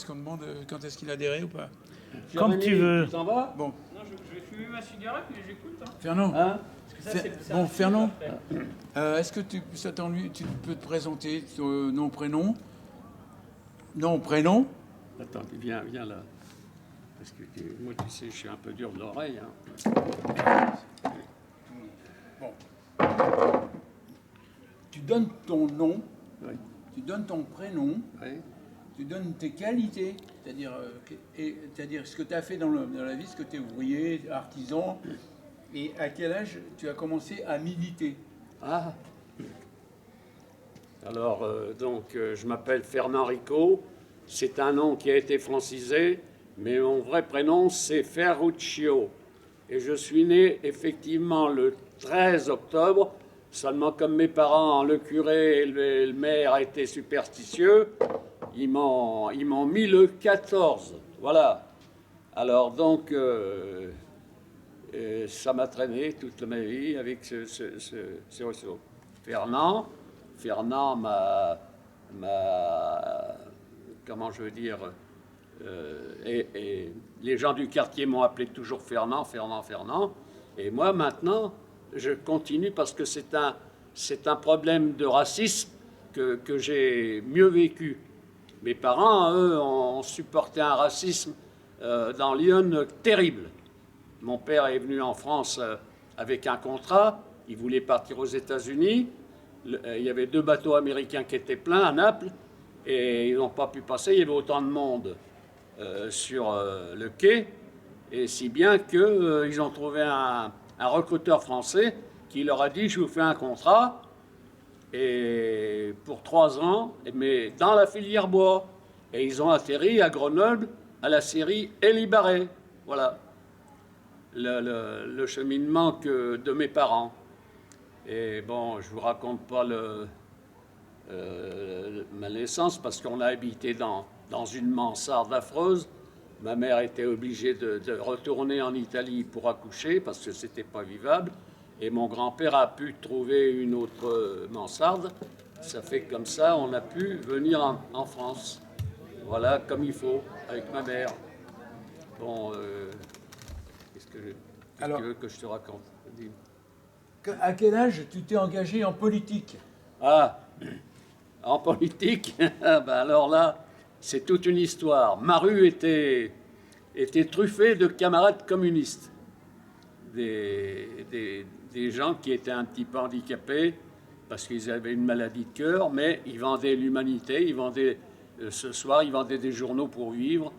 qu'on demande quand est-ce qu'il a adhéré ou pas? Comme tu veux. Tu t'en vas? Bon. Non, je vais fumer ma cigarette, mais j'écoute. Hein. Fernand. Hein? Parce que ça, c'est Bon, un Fernand, film après. est-ce que ça t'ennuie? Tu peux te présenter ton nom, prénom? Nom, prénom? Attends, viens là. Parce que moi, tu sais, je suis un peu dur de l'oreille. Hein. Bon. Tu donnes ton nom, Oui. tu donnes ton prénom, Oui. tu donnes tes qualités, c'est-à-dire ce que tu as fait dans la vie, ce que tu es ouvrier, artisan, et à quel âge tu as commencé à militer. Ah. Alors, je m'appelle Fernand Rico. C'est un nom qui a été francisé, mais mon vrai prénom, c'est Ferruccio. Et je suis né, effectivement, le 13 octobre. Seulement, comme mes parents, le curé et le maire étaient superstitieux, ils m'ont mis le 14. Voilà. Alors, donc, ça m'a traîné toute ma vie avec ce réseau. Fernand m'a comment je veux dire, et les gens du quartier m'ont appelé toujours Fernand. Et moi, maintenant, je continue parce que c'est un problème de racisme que j'ai mieux vécu. Mes parents, eux, ont supporté un racisme dans Lyon terrible. Mon père est venu en France avec un contrat. Il voulait partir aux États-Unis. Il y avait 2 bateaux américains qui étaient pleins à Naples et ils n'ont pas pu passer. Il y avait autant de monde sur le quai, et si bien qu'ils ont trouvé un recruteur français qui leur a dit: je vous fais un contrat et pour 3 ans, mais dans la filière bois. Et ils ont atterri à Grenoble à la série Élie-Barré. Voilà le cheminement de mes parents. Et bon, je vous raconte pas ma naissance parce qu'on a habité dans une mansarde affreuse. Ma mère était obligée de retourner en Italie pour accoucher parce que c'était pas vivable. Et mon grand-père a pu trouver une autre mansarde. Ça fait comme ça, on a pu venir en France. Voilà, comme il faut, avec ma mère. Bon, qu'est-ce que tu veux que je te raconte? Dis. À quel âge tu t'es engagé en politique? Ah, en politique, ben alors là, c'est toute une histoire. Ma rue était truffée de camarades communistes, des gens qui étaient un petit peu handicapés parce qu'ils avaient une maladie de cœur, mais ils vendaient l'humanité, ils vendaient ce soir, ils vendaient des journaux pour vivre.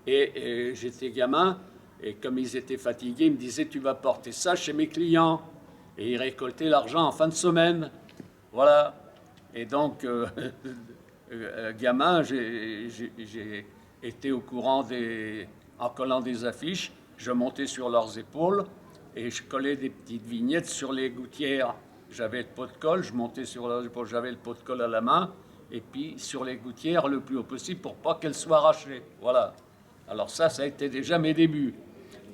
Et j'étais gamin, et comme ils étaient fatigués, ils me disaient: tu vas porter ça chez mes clients. Et ils récoltaient l'argent en fin de semaine. Voilà. Et donc, gamin, j'ai été au courant en collant des affiches, je montais sur leurs épaules et je collais des petites vignettes sur les gouttières. J'avais le pot de colle, je montais sur leurs épaules, j'avais le pot de colle à la main, et puis sur les gouttières le plus haut possible pour pas qu'elles soient arrachées. Voilà. Alors ça a été déjà mes débuts.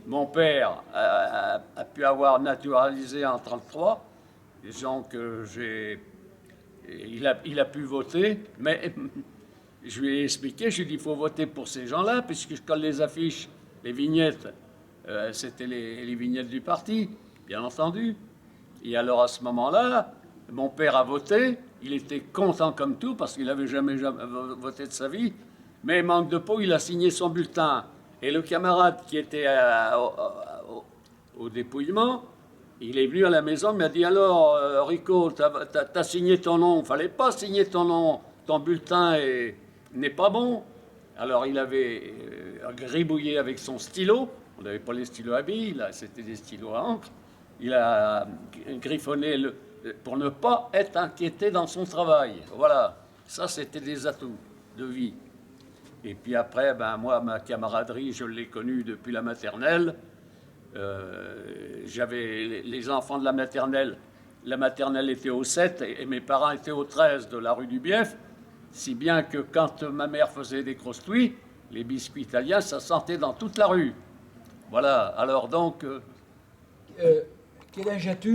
Mon père a pu avoir naturalisé en 1933, donc il a pu voter, mais je lui ai expliqué, je lui ai dit: il faut voter pour ces gens-là, puisque je colle les affiches, les vignettes, c'était les vignettes du parti, bien entendu. Et alors à ce moment-là, mon père a voté, il était content comme tout, parce qu'il n'avait jamais voté de sa vie, mais manque de peau, il a signé son bulletin. Et le camarade qui était au dépouillement, il est venu à la maison, il m'a dit: alors, Rico, t'as signé ton nom. Il ne fallait pas signer ton nom. Ton bulletin n'est pas bon. Alors, il avait gribouillé avec son stylo. On n'avait pas les stylos à billes, là, c'était des stylos à encre. Il a griffonné pour ne pas être inquiété dans son travail. Voilà, ça, c'était des atouts de vie. Et puis après, ben moi, ma camaraderie, je l'ai connue depuis la maternelle. J'avais les enfants de la maternelle. La maternelle était au 7 et mes parents étaient au 13 de la rue du Bief. Si bien que quand ma mère faisait des croustouilles, les biscuits italiens, ça sentait dans toute la rue. Voilà, alors donc... Quel âge as-tu?